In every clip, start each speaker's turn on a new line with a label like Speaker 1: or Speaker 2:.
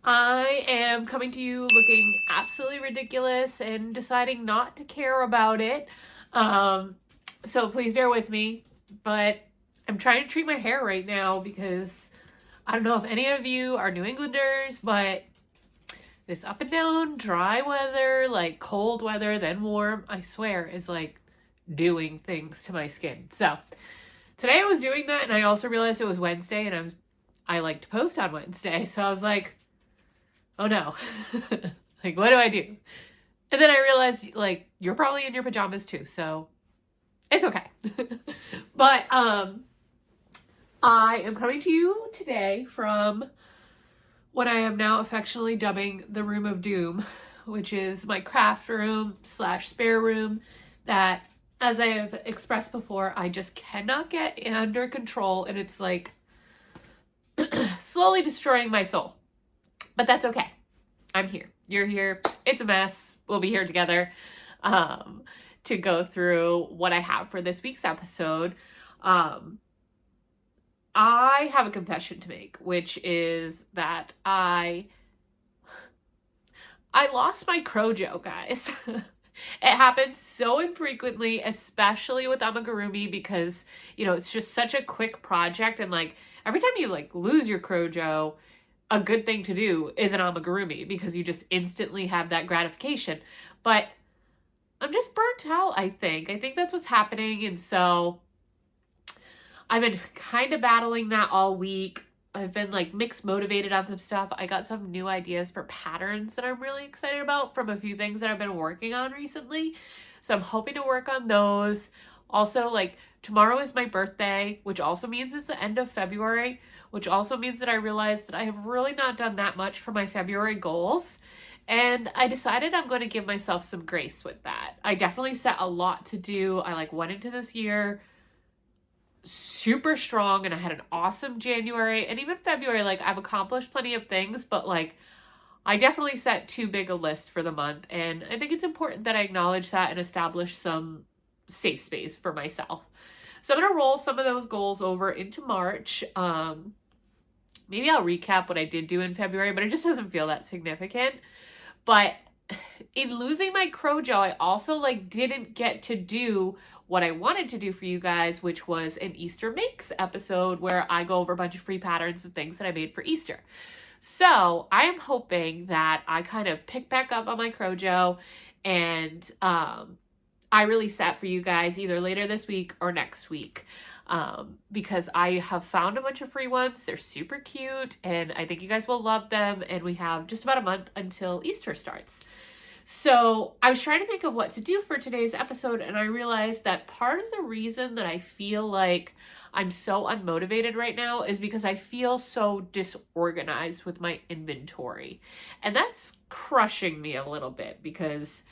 Speaker 1: I am coming to you looking absolutely ridiculous and deciding not to care about it. So please bear with me, but I'm trying to treat my hair right now because I don't know if any of you are New Englanders, but this up and down dry weather, like cold weather, then warm, I swear is like doing things to my skin. So today I was doing that and I also realized it was Wednesday and I like to post on Wednesday. So I was like, oh no, like, what do I do? And then I realized, like, you're probably in your pajamas too, so it's okay. But I am coming to you today from what I am now affectionately dubbing the Room of Doom, which is my craft room / spare room that, as I have expressed before, I just cannot get under control, and it's like slowly destroying my soul. But that's okay. I'm here. You're here. It's a mess. We'll be here together to go through what I have for this week's episode. I have a confession to make, which is that I lost my Crochet, guys. It happens so infrequently, especially with amigurumi, because, you know, it's just such a quick project, and like every time you like lose your Crochet, a good thing to do is an amigurumi because you just instantly have that gratification. But I'm just burnt out, I think. I think that's what's happening. And so I've been kind of battling that all week. I've been like mixed motivated on some stuff. I got some new ideas for patterns that I'm really excited about from a few things that I've been working on recently. So I'm hoping to work on those. Also, like, tomorrow is my birthday, which also means it's the end of February, which also means that I realized that I have really not done that much for my February goals. And I decided I'm going to give myself some grace with that. I definitely set a lot to do. I like went into this year super strong, and I had an awesome January, and even February, like I've accomplished plenty of things, but like I definitely set too big a list for the month. And I think it's important that I acknowledge that and establish some safe space for myself. So I'm going to roll some of those goals over into March. Maybe I'll recap what I did do in February, but it just doesn't feel that significant. But in losing my Crochet, I also like didn't get to do what I wanted to do for you guys, which was an Easter Makes episode where I go over a bunch of free patterns and things that I made for Easter. So I am hoping that I kind of pick back up on my Crochet and I release that for you guys either later this week or next week, because I have found a bunch of free ones. They're super cute and I think you guys will love them, and we have just about a month until Easter starts. So I was trying to think of what to do for today's episode, and I realized that part of the reason that I feel like I'm so unmotivated right now is because I feel so disorganized with my inventory. And that's crushing me a little bit because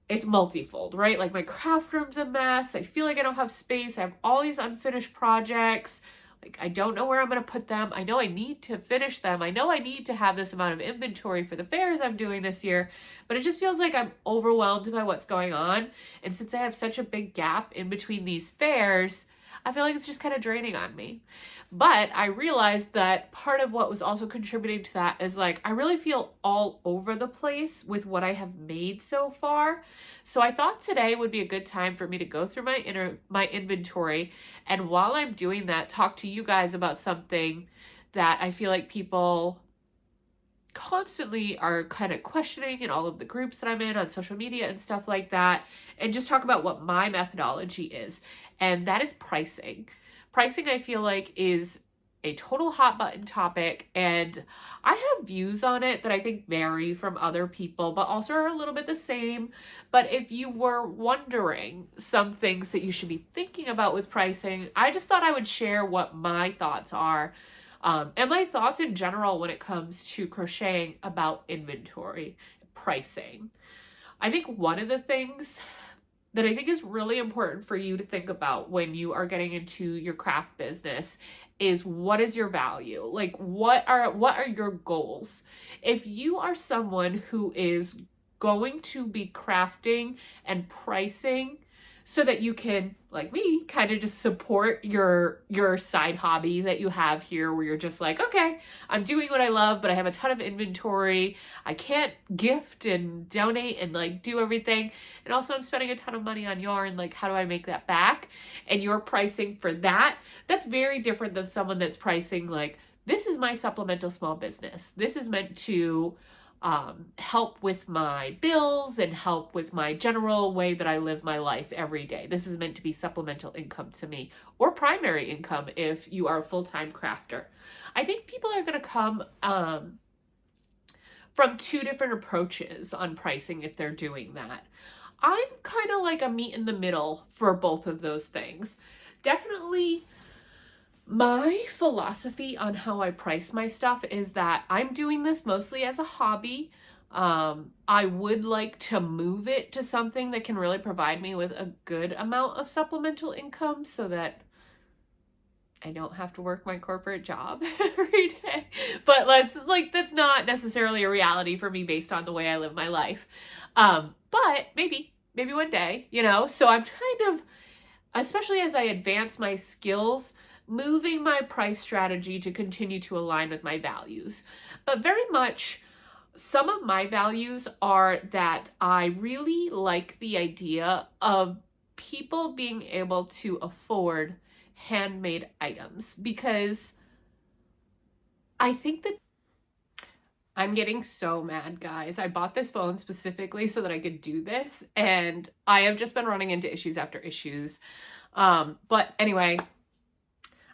Speaker 1: it's multifold, right? Like my craft room's a mess. I feel like I don't have space. I have all these unfinished projects. Like, I don't know where I'm going to put them. I know I need to finish them. I know I need to have this amount of inventory for the fairs I'm doing this year, but it just feels like I'm overwhelmed by what's going on. And since I have such a big gap in between these fairs, I feel like it's just kind of draining on me. But I realized that part of what was also contributing to that is like, I really feel all over the place with what I have made so far. So I thought today would be a good time for me to go through my inventory. And while I'm doing that, talk to you guys about something that I feel like people constantly are kind of questioning in all of the groups that I'm in on social media and stuff like that, and just talk about what my methodology is, and that is pricing. Pricing, I feel like, is a total hot button topic, and I have views on it that I think vary from other people, but also are a little bit the same. But if you were wondering some things that you should be thinking about with pricing, I just thought I would share what my thoughts are. And my thoughts in general when it comes to crocheting about inventory pricing. I think one of the things that I think is really important for you to think about when you are getting into your craft business is, what is your value? Like, what are your goals? If you are someone who is going to be crafting and pricing so that you can, like me, kind of just support your side hobby that you have here, where you're just like, okay, I'm doing what I love, but I have a ton of inventory. I can't gift and donate and like do everything. And also I'm spending a ton of money on yarn. Like, how do I make that back? And your pricing for that, that's very different than someone that's pricing like, this is my supplemental small business. This is meant to help with my bills and help with my general way that I live my life every day. This is meant to be supplemental income to me, or primary income if you are a full-time crafter. I think people are going to come from two different approaches on pricing if they're doing that. I'm kind of like a meet in the middle for both of those things. Definitely my philosophy on how I price my stuff is that I'm doing this mostly as a hobby. I would like to move it to something that can really provide me with a good amount of supplemental income so that I don't have to work my corporate job every day. But that's not necessarily a reality for me based on the way I live my life. But maybe one day, you know? So I'm kind of, especially as I advance my skills, moving my price strategy to continue to align with my values. But very much, some of my values are that I really like the idea of people being able to afford handmade items, because I think that I'm getting so mad, guys. I bought this phone specifically so that I could do this, and I have just been running into issues after issues. But anyway,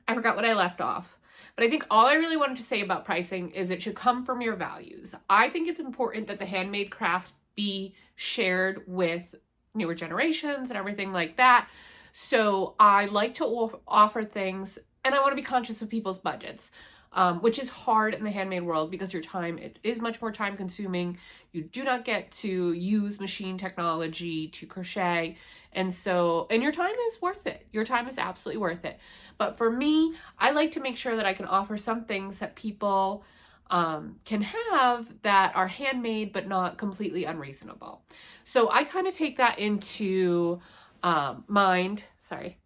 Speaker 1: I forgot what I left off. But I think all I really wanted to say about pricing is it should come from your values. I think it's important that the handmade craft be shared with newer generations and everything like that. So I like to offer things, and I want to be conscious of people's budgets, which is hard in the handmade world because your time, it is much more time consuming. You do not get to use machine technology to crochet. And your time is worth it. Your time is absolutely worth it. But for me, I like to make sure that I can offer some things that people can have that are handmade, but not completely unreasonable. So I kind of take that into mind. Sorry.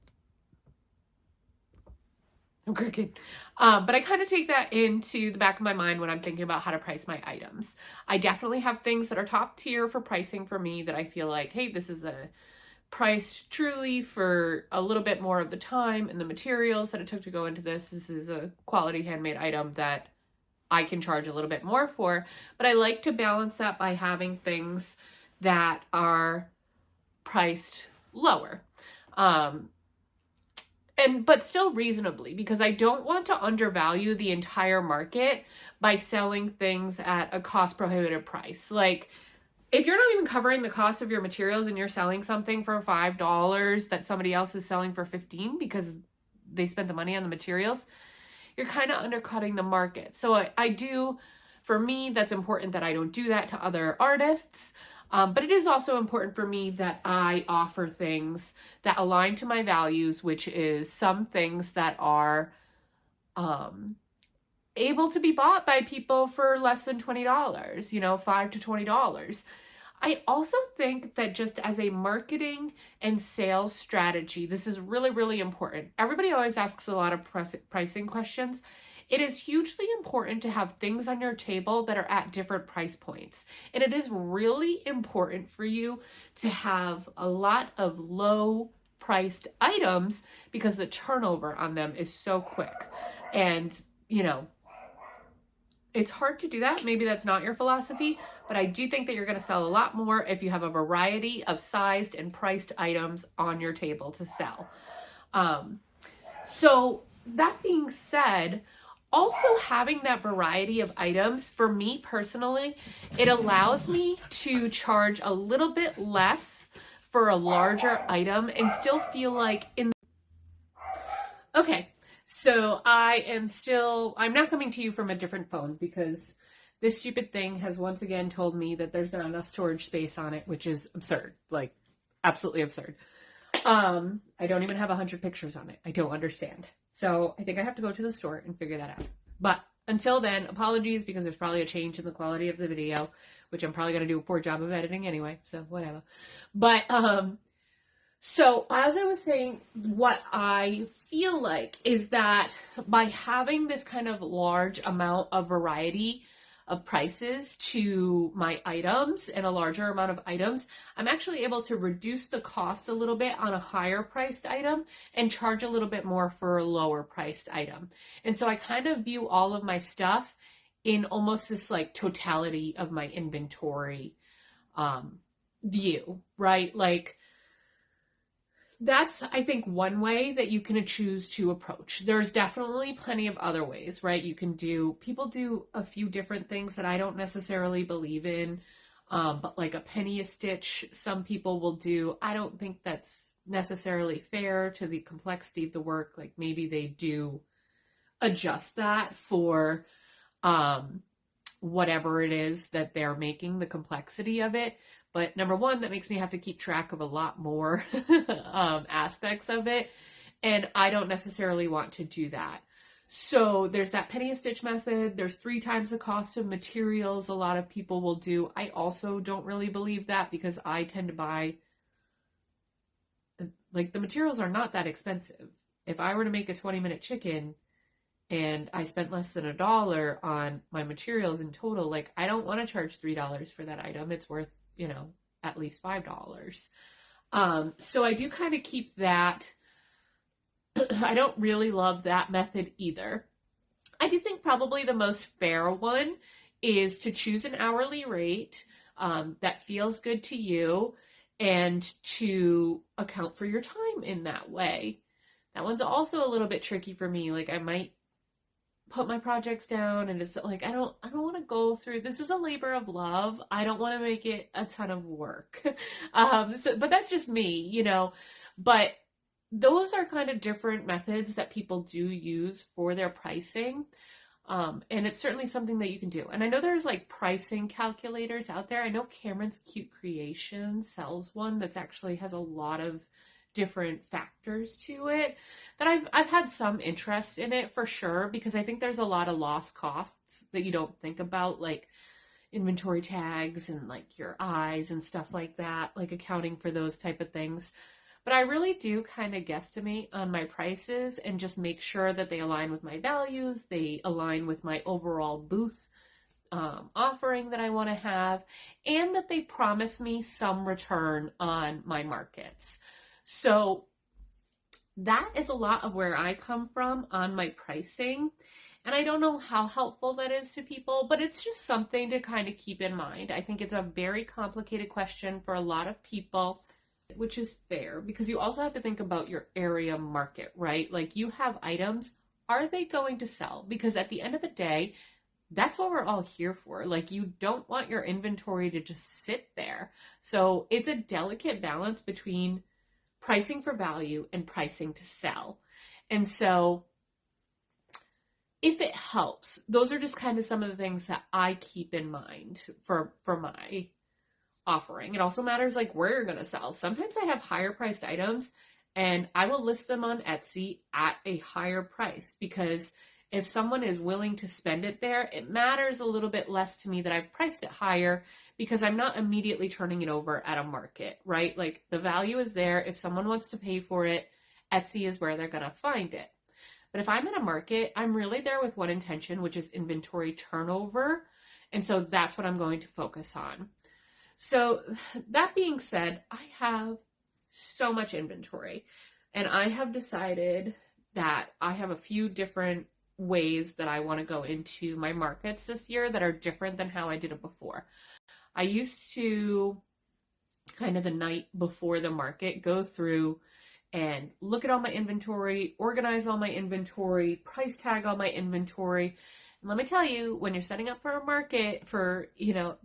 Speaker 1: I'm crooked. But I kind of take that into the back of my mind when I'm thinking about how to price my items. I definitely have things that are top tier for pricing for me that I feel like, hey, this is a price truly for a little bit more of the time and the materials that it took to go into this. This is a quality handmade item that I can charge a little bit more for. But I like to balance that by having things that are priced lower. But still reasonably, because I don't want to undervalue the entire market by selling things at a cost prohibitive price. Like, if you're not even covering the cost of your materials and you're selling something for $5 that somebody else is selling for $15 because they spent the money on the materials, you're kind of undercutting the market. So I do, for me, that's important that I don't do that to other artists. But it is also important for me that I offer things that align to my values, which is some things that are able to be bought by people for less than $20, $5 to $20. I also think that just as a marketing and sales strategy, this is really, really important. Everybody always asks a lot of pricing questions. It is hugely important to have things on your table that are at different price points. And it is really important for you to have a lot of low priced items because the turnover on them is so quick. And, it's hard to do that. Maybe that's not your philosophy, but I do think that you're going to sell a lot more if you have a variety of sized and priced items on your table to sell. So that being said, also having that variety of items, for me personally, it allows me to charge a little bit less for a larger item and still feel like Okay, so I'm now coming to you from a different phone because this stupid thing has once again told me that there's not enough storage space on it, which is absurd, like absolutely absurd. I don't even have 100 pictures on it. I don't understand. So I think I have to go to the store and figure that out. But until then, apologies because there's probably a change in the quality of the video, which I'm probably going to do a poor job of editing anyway. So whatever. But, So as I was saying, what I feel like is that by having this kind of large amount of variety of prices to my items and a larger amount of items, I'm actually able to reduce the cost a little bit on a higher priced item and charge a little bit more for a lower priced item. And so I kind of view all of my stuff in almost this like totality of my inventory view, right? Like, that's, I think, one way that you can choose to approach. There's definitely plenty of other ways, right? People do a few different things that I don't necessarily believe in, but like a penny a stitch, some people will do. I don't think that's necessarily fair to the complexity of the work. Like maybe they do adjust that for whatever it is that they're making, the complexity of it. But number one, that makes me have to keep track of a lot more aspects of it. And I don't necessarily want to do that. So there's that penny a stitch method. There's 3 times the cost of materials a lot of people will do. I also don't really believe that because I tend to buy, like, the materials are not that expensive. If I were to make a 20-minute chicken and I spent less than $1 on my materials in total, like, I don't want to charge $3 for that item. It's worth, at least $5. So I do kind of keep that. I don't really love that method either. I do think probably the most fair one is to choose an hourly rate that feels good to you and to account for your time in that way. That one's also a little bit tricky for me. Like I might put my projects down and it's like I don't want to go through, this is a labor of love. I don't want to make it a ton of work. But that's just me, but those are kind of different methods that people do use for their pricing. And it's certainly something that you can do. And I know there's like pricing calculators out there. I know Cameron's Cute Creations sells one that's actually has a lot of different factors to it that I've had some interest in it for sure, because I think there's a lot of lost costs that you don't think about, like inventory tags and like your eyes and stuff like that, like accounting for those type of things. But I really do kind of guesstimate on my prices and just make sure that they align with my values, they align with my overall booth offering that I want to have, and that they promise me some return on my markets. So that is a lot of where I come from on my pricing. And I don't know how helpful that is to people, but it's just something to kind of keep in mind. I think it's a very complicated question for a lot of people, which is fair because you also have to think about your area market, right? Like you have items, are they going to sell? Because at the end of the day, that's what we're all here for. Like you don't want your inventory to just sit there. So it's a delicate balance between pricing for value and pricing to sell. And so if it helps, those are just kind of some of the things that I keep in mind for my offering. It also matters like where you're going to sell. Sometimes I have higher priced items and I will list them on Etsy at a higher price because if someone is willing to spend it there, it matters a little bit less to me that I've priced it higher because I'm not immediately turning it over at a market, right? Like the value is there. If someone wants to pay for it, Etsy is where they're going to find it. But if I'm in a market, I'm really there with one intention, which is inventory turnover. And so that's what I'm going to focus on. So that being said, I have so much inventory and I have decided that I have a few different ways that I want to go into my markets this year that are different than how I did it before. I used to kind of the night before the market go through and look at all my inventory, organize all my inventory, price tag all my inventory. And let me tell you, when you're setting up for a market for,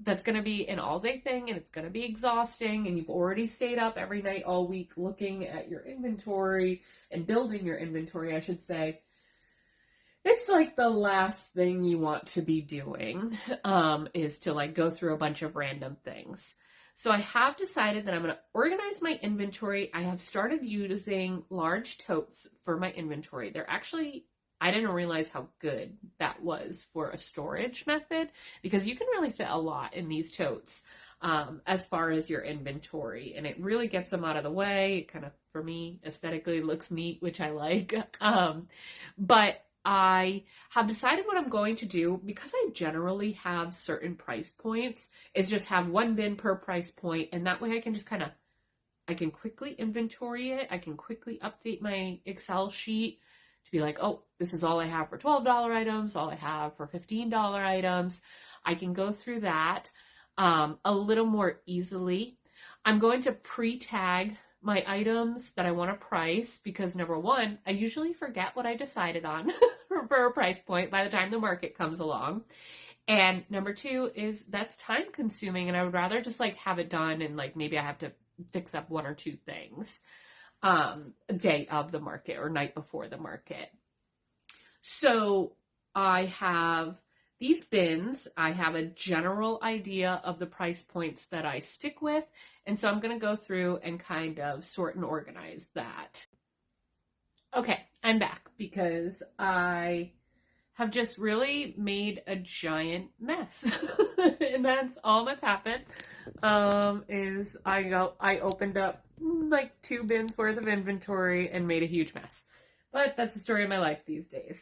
Speaker 1: that's going to be an all-day thing and it's going to be exhausting and you've already stayed up every night all week looking at your inventory and building your inventory, I should say. It's like the last thing you want to be doing is to like go through a bunch of random things. So I have decided that I'm going to organize my inventory. I have started using large totes for my inventory. They're actually I didn't realize how good that was for a storage method, because you can really fit a lot in these totes as far as your inventory, and it really gets them out of the way. It kind of, for me, aesthetically looks neat, which I like. But I have decided what I'm going to do, because I generally have certain price points, is just have one bin per price point, and that way I can just kind of, I can quickly inventory it. I can quickly update my Excel sheet to be like, oh, this is all I have for $12 items, all I have for $15 items. I can go through that a little more easily. I'm going to pre-tag my items that I want to price, because number one, I usually forget what I decided on for a price point by the time the market comes along. And number two is that's time consuming, and I would rather just like have it done, and like maybe I have to fix up one or two things day of the market or night before the market. So I have these bins. I have a general idea of the price points that I stick with, and so I'm going to go through and kind of sort and organize that. Okay, I'm back because I have just really made a giant mess. And that's all that's happened. Is I opened up like 2 bins worth of inventory and made a huge mess. But that's the story of my life these days.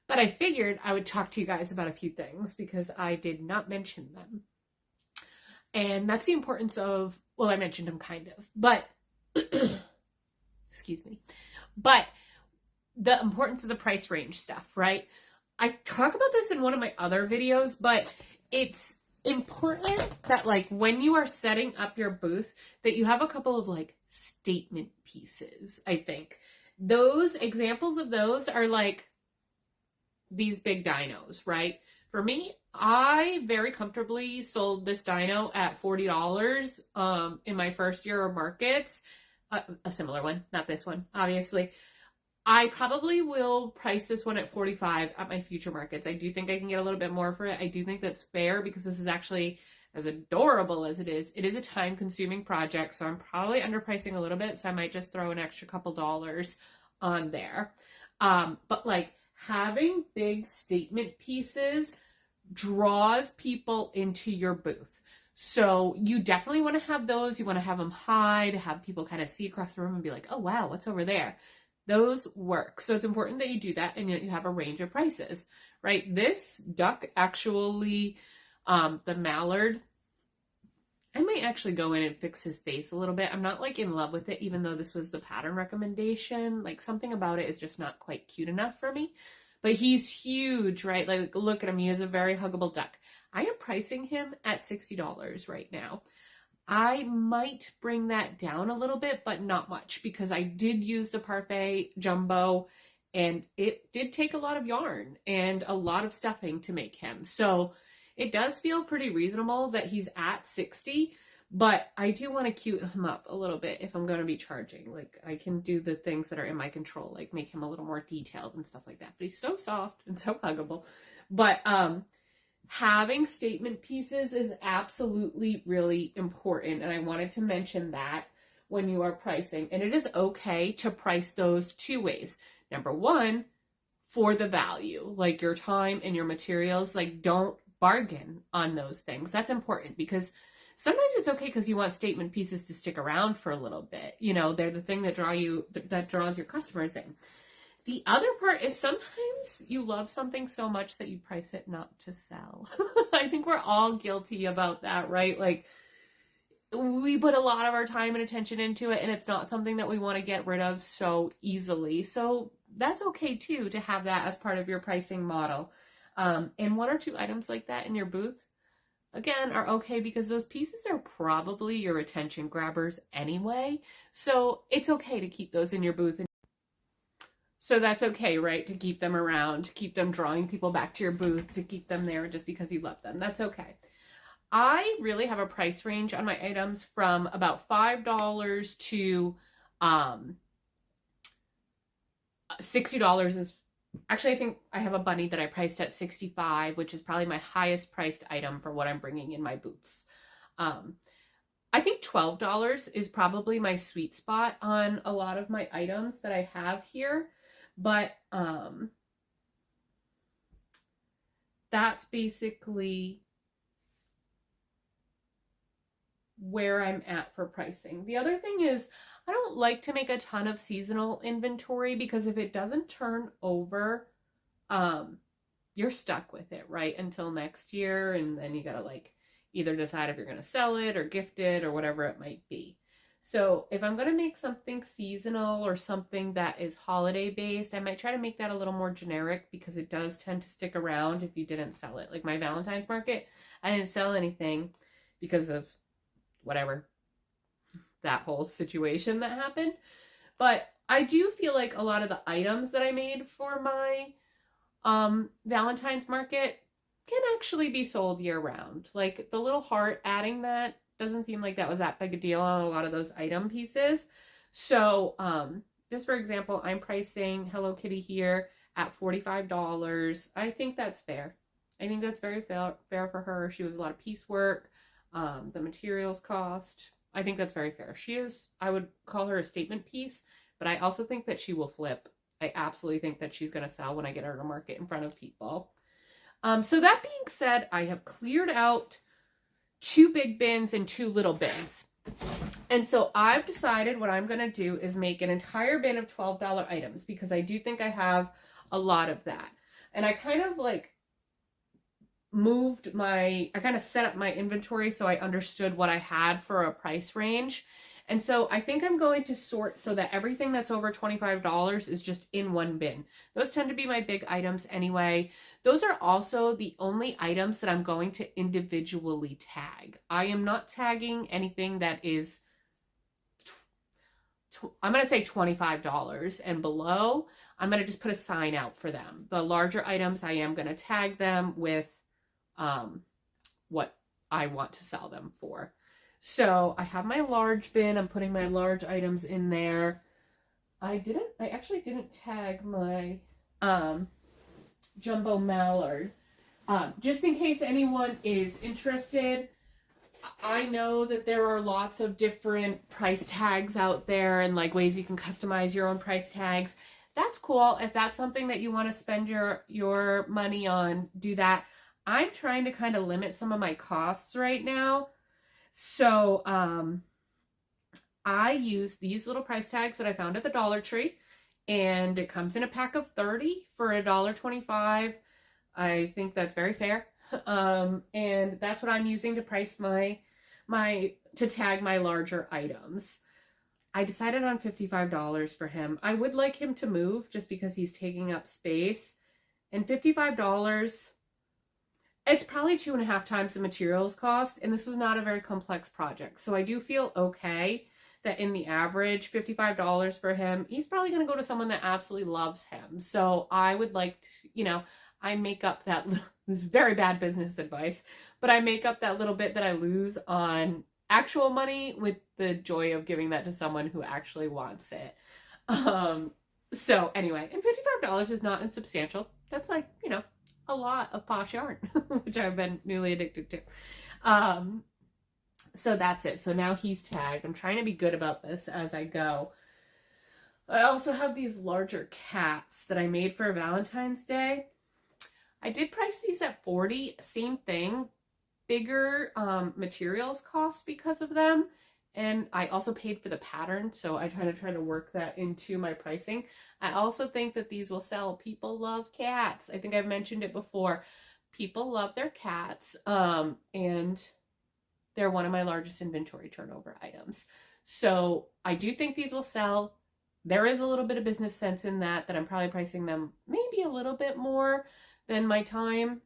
Speaker 1: But I figured I would talk to you guys about a few things because I did not mention them. And that's the importance of, well, I mentioned them kind of, but excuse me. But the importance of the price range stuff, right? I talk about this in one of my other videos, but it's important that like when you are setting up your booth that you have a couple of like statement pieces. I think those examples of those are like these big dinos, right? For me, I very comfortably sold this dino at $40 in my first year of markets. A similar one, not this one, obviously. I probably will price this one at $45 at my future markets. I do think I can get a little bit more for it. I do think that's fair because this is actually, as adorable as it is a time-consuming project, so I'm probably underpricing a little bit, so I might just throw an extra couple dollars on there. But like having big statement pieces draws people into your booth. So you definitely want to have those. You want to have them high to have people kind of see across the room and be like, oh, wow, what's over there? Those work. So it's important that you do that and that you have a range of prices, right? This duck actually, the mallard, I might actually go in and fix his face a little bit. I'm not like in love with it, even though this was the pattern recommendation. Like something about it is just not quite cute enough for me. But he's huge, right? Like look at him. He is a very huggable duck. I am pricing him at $60 right now. I might bring that down a little bit, but not much, because I did use the Parfait Jumbo and it did take a lot of yarn and a lot of stuffing to make him. So it does feel pretty reasonable that he's at 60, but I do want to cute him up a little bit if I'm going to be charging. Like I can do the things that are in my control, like make him a little more detailed and stuff like that. But he's so soft and so huggable. But having statement pieces is absolutely really important, and I wanted to mention that when you are pricing. And it is okay to price those 2 ways. Number one, for the value, like your time and your materials. Like don't bargain on those things. That's important, because sometimes it's okay because you want statement pieces to stick around for a little bit. You know, they're the thing that draws your customers in. The other part is sometimes you love something so much that you price it not to sell. I think we're all guilty about that, right? Like we put a lot of our time and attention into it, and it's not something that we want to get rid of so easily. So that's okay too, to have that as part of your pricing model. And 1 or 2 items like that in your booth, again, are okay because those pieces are probably your attention grabbers anyway. So it's okay to keep those in your booth. So that's okay, right? To keep them around, to keep them drawing people back to your booth, to keep them there just because you love them. That's okay. I really have a price range on my items from about $5 to $60 is, actually I think I have a bunny that I priced at $65, which is probably my highest priced item for what I'm bringing in my booths. I think $12 is probably my sweet spot on a lot of my items that I have here. But that's basically where I'm at for pricing. The other thing is I don't like to make a ton of seasonal inventory because if it doesn't turn over, you're stuck with it, right? Until next year. And then you gotta like either decide if you're gonna sell it or gift it or whatever it might be. So if I'm gonna make something seasonal or something that is holiday based, I might try to make that a little more generic because it does tend to stick around if you didn't sell it. Like my Valentine's market, I didn't sell anything because of whatever, that whole situation that happened. But I do feel like a lot of the items that I made for my Valentine's market can actually be sold year round. Like the little heart, adding that doesn't seem like that was that big a deal on a lot of those item pieces. So just for example, I'm pricing Hello Kitty here at $45. I think that's fair. I think that's very fair for her. She was a lot of piecework. The materials cost, I think that's very fair. She is, I would call her a statement piece, but I also think that she will flip. I absolutely think that she's going to sell when I get her to market in front of people. So that being said, I have cleared out 2 big bins and 2 little bins. And so I've decided what I'm going to do is make an entire bin of $12 items because I do think I have a lot of that. And I kind of like I kind of set up my inventory so I understood what I had for a price range. And so I think I'm going to sort so that everything that's over $25 is just in one bin. Those tend to be my big items anyway. Those are also the only items that I'm going to individually tag. I am not tagging anything that is, I'm going to say $25 and below. I'm going to just put a sign out for them. The larger items, I am going to tag them with what I want to sell them for. So I have my large bin. I'm putting my large items in there. I actually didn't tag my jumbo mallard. Just in case anyone is interested, I know that there are lots of different price tags out there and like ways you can customize your own price tags. That's cool. If that's something that you want to spend your money on, do that. I'm trying to kind of limit some of my costs right now. So I use these little price tags that I found at the Dollar Tree, and it comes in a pack of 30 for $1.25. I think that's very fair. And that's what I'm using to price to tag my larger items. I decided on $55 for him. I would like him to move just because he's taking up space, and $55, it's probably 2.5 times the materials cost, and this was not a very complex project. So I do feel okay that in the average, $55 for him, he's probably going to go to someone that absolutely loves him. So I would like to, I make up that, this is very bad business advice, but I make up that little bit that I lose on actual money with the joy of giving that to someone who actually wants it. So anyway, and $55 is not insubstantial. That's like, a lot of posh yarn, which I've been newly addicted to. So that's it. So now he's tagged. I'm trying to be good about this as I go. I also have these larger cats that I made for Valentine's Day. I did price these at $40. Same thing. Bigger materials cost because of them. And I also paid for the pattern, so I try to work that into my pricing. I also think that these will sell. People love cats. I think I've mentioned it before. People love their cats, and they're one of my largest inventory turnover items. So I do think these will sell. There is a little bit of business sense in that I'm probably pricing them maybe a little bit more than my time.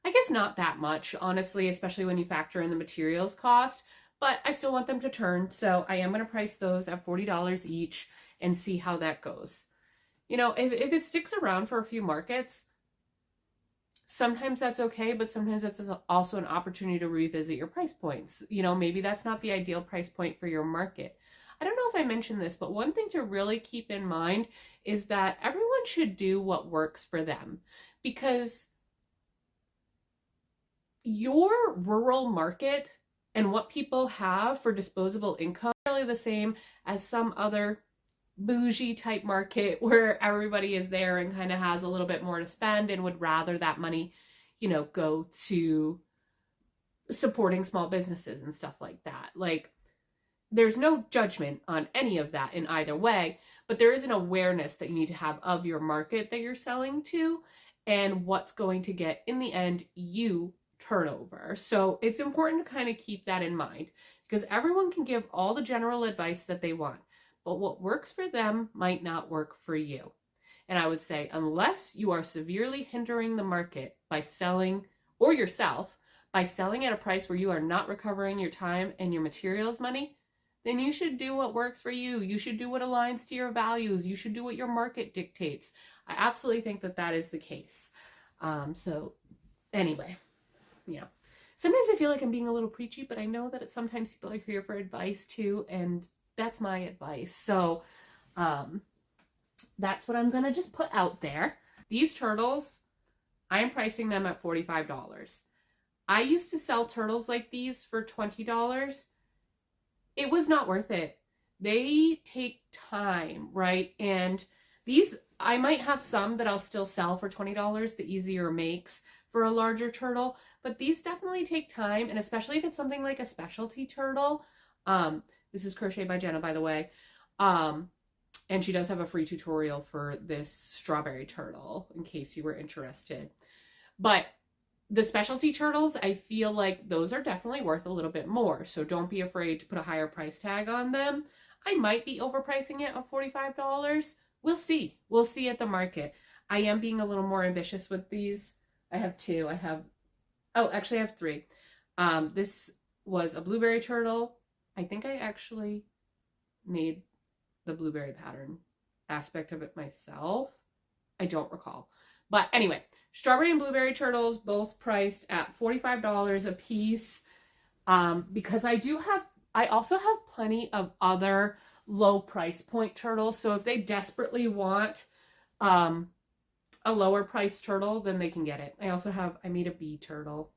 Speaker 1: I guess not that much, honestly, especially when you factor in the materials cost. But I still want them to turn, so I am going to price those at $40 each and see how that goes. If it sticks around for a few markets, sometimes that's okay, but sometimes that's also an opportunity to revisit your price points. Maybe that's not the ideal price point for your market. I don't know if I mentioned this, but one thing to really keep in mind is that everyone should do what works for them, because your rural market and what people have for disposable income is really the same as some other bougie type market where everybody is there and kind of has a little bit more to spend and would rather that money, you know, go to supporting small businesses and stuff like that. Like, there's no judgment on any of that in either way, but there is an awareness that you need to have of your market that you're selling to and what's going to get, in the end, you turnover. So it's important to kind of keep that in mind, because everyone can give all the general advice that they want, but what works for them might not work for you. And I would say, unless you are severely hindering the market by selling, or yourself, by selling at a price where you are not recovering your time and your materials money, then you should do what works for you. You should do what aligns to your values. You should do what your market dictates. I absolutely think that that is the case. So anyway, you know, sometimes I feel like I'm being a little preachy, but I know that sometimes people are here for advice too, and that's my advice. So that's what I'm going to just put out there. These turtles, I am pricing them at $45. I used to sell turtles like these for $20. It was not worth it. They take time, right? And these, I might have some that I'll still sell for $20, the easier makes for a larger turtle, but these definitely take time, and especially if it's something like a specialty turtle. This is Crochet by Jenna, by the way. And she does have a free tutorial for this strawberry turtle in case you were interested. But the specialty turtles, I feel like those are definitely worth a little bit more. So don't be afraid to put a higher price tag on them. I might be overpricing it at $45. We'll see. We'll see at the market. I am being a little more ambitious with these. I have two. Actually I have three. This was a blueberry turtle. I think I actually made the blueberry pattern aspect of it myself. I don't recall. But anyway, strawberry and blueberry turtles, both priced at $45 a piece. Because I also have plenty of other low price point turtles. So if they desperately want a lower price turtle, then they can get it. I made a bee turtle.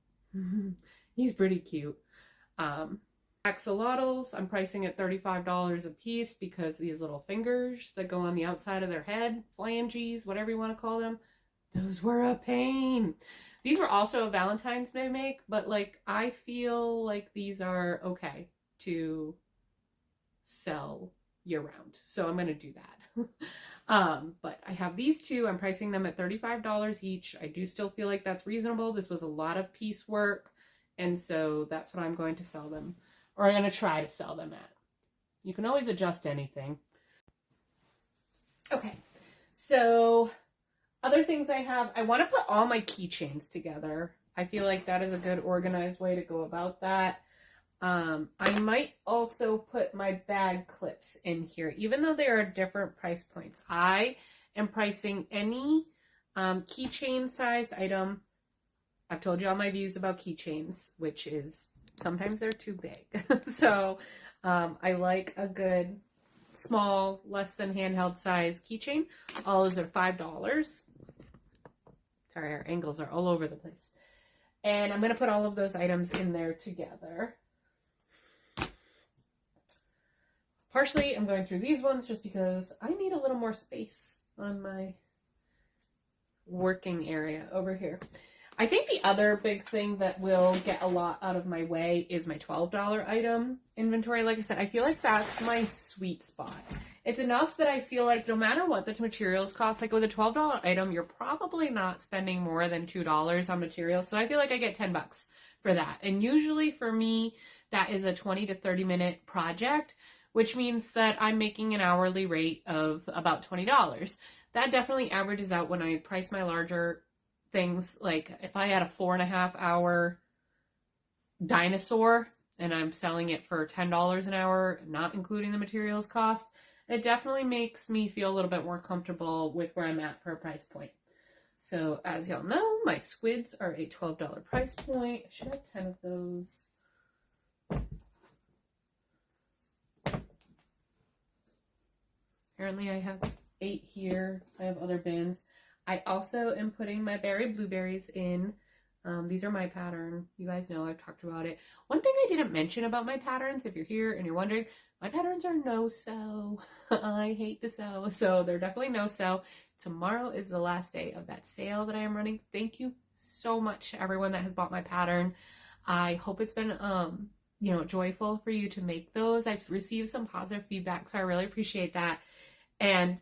Speaker 1: He's pretty cute. Axolotls, I'm pricing at $35 a piece because these little fingers that go on the outside of their head, phalanges, whatever you want to call them, those were a pain. These were also a Valentine's Day make, but like I feel like these are okay to sell year round. So I'm going to do that. But I have these two. I'm pricing them at $35 each. I do still feel like that's reasonable. This was a lot of piece work. And so that's what I'm going to sell them, or I'm going to try to sell them at. You can always adjust anything. Okay. So other things I want to put all my keychains together. I feel like that is a good organized way to go about that. I might also put my bag clips in here, even though they are different price points. I am pricing any keychain sized item. I've told you all my views about keychains, which is sometimes they're too big. So I like a good small, less than handheld size keychain. All those are $5. Sorry, our angles are all over the place. And I'm going to put all of those items in there together. Partially, I'm going through these ones just because I need a little more space on my working area over here. I think the other big thing that will get a lot out of my way is my $12 item inventory. Like I said, I feel like that's my sweet spot. It's enough that I feel like no matter what the materials cost, like with a $12 item, you're probably not spending more than $2 on materials. So I feel like I get 10 bucks for that. And usually for me, that is a 20 to 30 minute project, which means that I'm making an hourly rate of about $20. That definitely averages out when I price my larger things. Like if I had a 4.5 hour dinosaur and I'm selling it for $10 an hour, not including the materials cost, it definitely makes me feel a little bit more comfortable with where I'm at per price point. So as y'all know, my squids are a $12 price point. I should have 10 of those. Apparently I have 8 here. I have other bins. I also am putting my berry blueberries in These are my pattern. You guys know I've talked about it. One thing I didn't mention about my patterns, if you're here and you're wondering, my patterns are no-sew. I hate to sew, so they're definitely no-sew. Tomorrow is the last day of that sale that I am running. Thank you so much to everyone that has bought my pattern. I hope it's been you know, joyful for you to make those. I've received some positive feedback, so I really appreciate that. And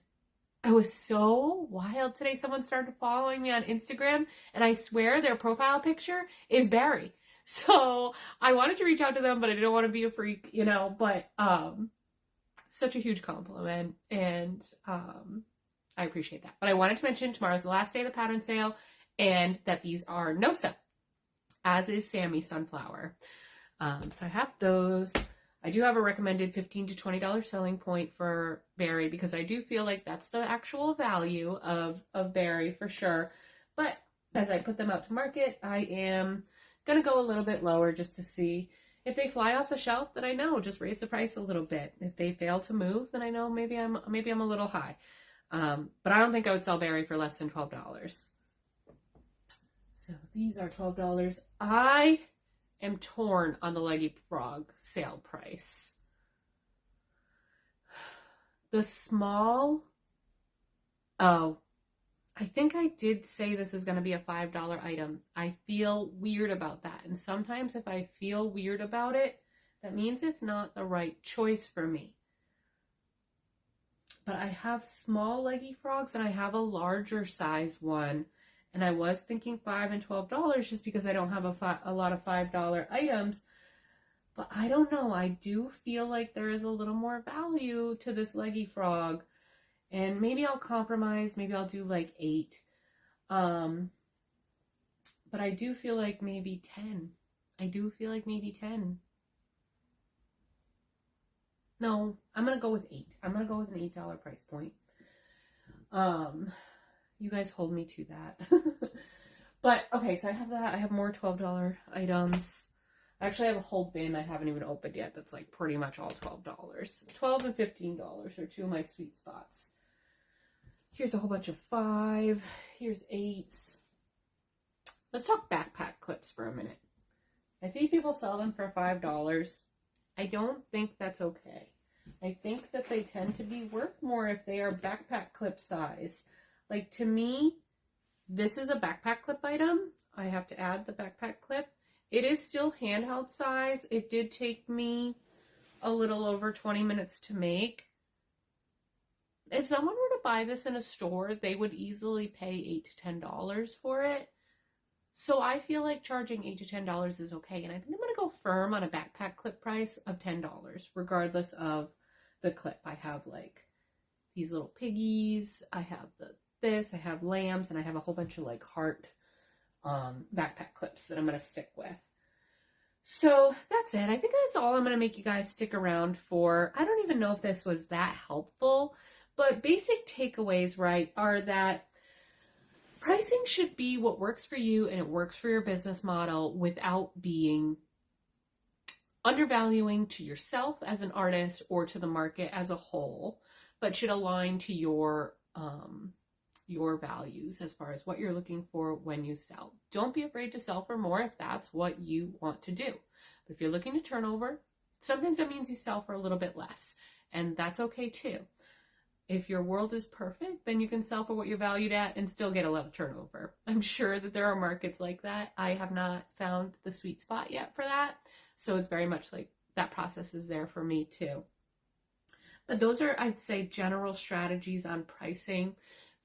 Speaker 1: I was so wild today. Someone started following me on Instagram, and I swear their profile picture is Barry. So I wanted to reach out to them, but I didn't want to be a freak, you know, but such a huge compliment, and I appreciate that. But I wanted to mention tomorrow's the last day of the pattern sale, and that these are no-sew, as is Sammy Sunflower. So I have those. I do have a recommended $15 to $20 selling point for Berry, because I do feel like that's the actual value of Berry for sure. But as I put them out to market, I am going to go a little bit lower just to see if they fly off the shelf. Then I know, just raise the price a little bit. If they fail to move, then I know maybe I'm a little high. But I don't think I would sell Berry for less than $12. So these are $12. I am torn on the Leggy Frog sale price. The small, oh, I think I did say this is going to be a $5 item. I feel weird about that. And sometimes if I feel weird about it, that means it's not the right choice for me. But I have small Leggy Frogs and I have a larger size one. And I was thinking $5 and $12 just because I don't have a lot of $5 items. But I don't know. I do feel like there is a little more value to this Leggy Frog. And maybe I'll compromise. Maybe I'll do like 8. But I do feel like maybe 10. I do feel like maybe 10. No, I'm going to go with 8. I'm going to go with an $8 price point. You guys hold me to that. But, okay, so I have that. I have more $12 items. I actually have a whole bin I haven't even opened yet that's like pretty much all $12. $12 and $15 are two of my sweet spots. Here's a whole bunch of 5. Here's 8s. Let's talk backpack clips for a minute. I see people sell them for $5. I don't think that's okay. I think that they tend to be worth more if they are backpack clip size. Like, to me, this is a backpack clip item. I have to add the backpack clip. It is still handheld size. It did take me a little over 20 minutes to make. If someone were to buy this in a store, they would easily pay $8 to $10 for it. So I feel like charging $8 to $10 is okay. And I think I'm going to go firm on a backpack clip price of $10, regardless of the clip. I have like these little piggies. I have this, I have lambs, and I have a whole bunch of like heart backpack clips that I'm going to stick with. So that's it. I think that's all I'm going to make you guys stick around for. I don't even know if this was that helpful, but basic takeaways, right, are that pricing should be what works for you and it works for your business model without being undervaluing to yourself as an artist or to the market as a whole, but should align to your values as far as what you're looking for when you sell. Don't be afraid to sell for more if that's what you want to do. But if you're looking to turn over, sometimes that means you sell for a little bit less, and that's okay too. If your world is perfect, then you can sell for what you're valued at and still get a lot of turnover. I'm sure that there are markets like that. I have not found the sweet spot yet for that. So it's very much like that process is there for me too. But those are, I'd say, general strategies on pricing.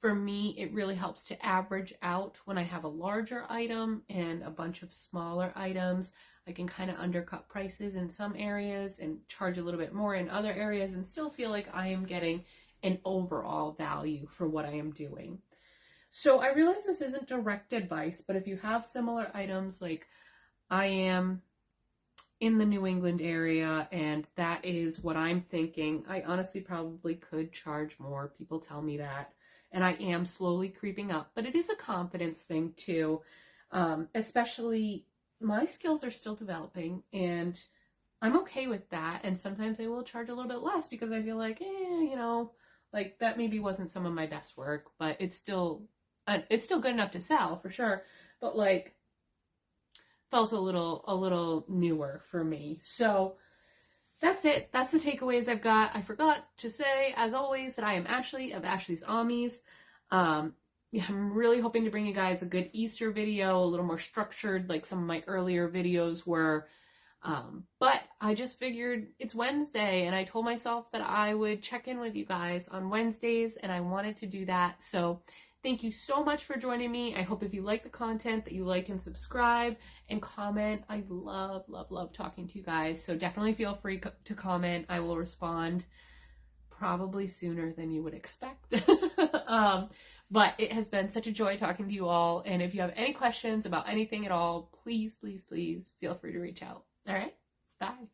Speaker 1: For me, it really helps to average out when I have a larger item and a bunch of smaller items. I can kind of undercut prices in some areas and charge a little bit more in other areas and still feel like I am getting an overall value for what I am doing. So I realize this isn't direct advice, but if you have similar items, like I am in the New England area and that is what I'm thinking, I honestly probably could charge more. People tell me that. And I am slowly creeping up, but it is a confidence thing too. Especially my skills are still developing and I'm okay with that. And sometimes I will charge a little bit less because I feel like, you know, like that maybe wasn't some of my best work, but it's still good enough to sell for sure. But like, felt a little newer for me. So that's it. That's the takeaways I've got. I forgot to say, as always, that I am Ashley of AshleysAmis. Yeah, I'm really hoping to bring you guys a good Easter video, a little more structured, like some of my earlier videos were. But I just figured it's Wednesday, and I told myself that I would check in with you guys on Wednesdays, and I wanted to do that. So thank you so much for joining me. I hope if you like the content that you like and subscribe and comment. I love, love, love talking to you guys. So definitely feel free to comment. I will respond probably sooner than you would expect. But it has been such a joy talking to you all. And if you have any questions about anything at all, please, please, please feel free to reach out. All right. Bye.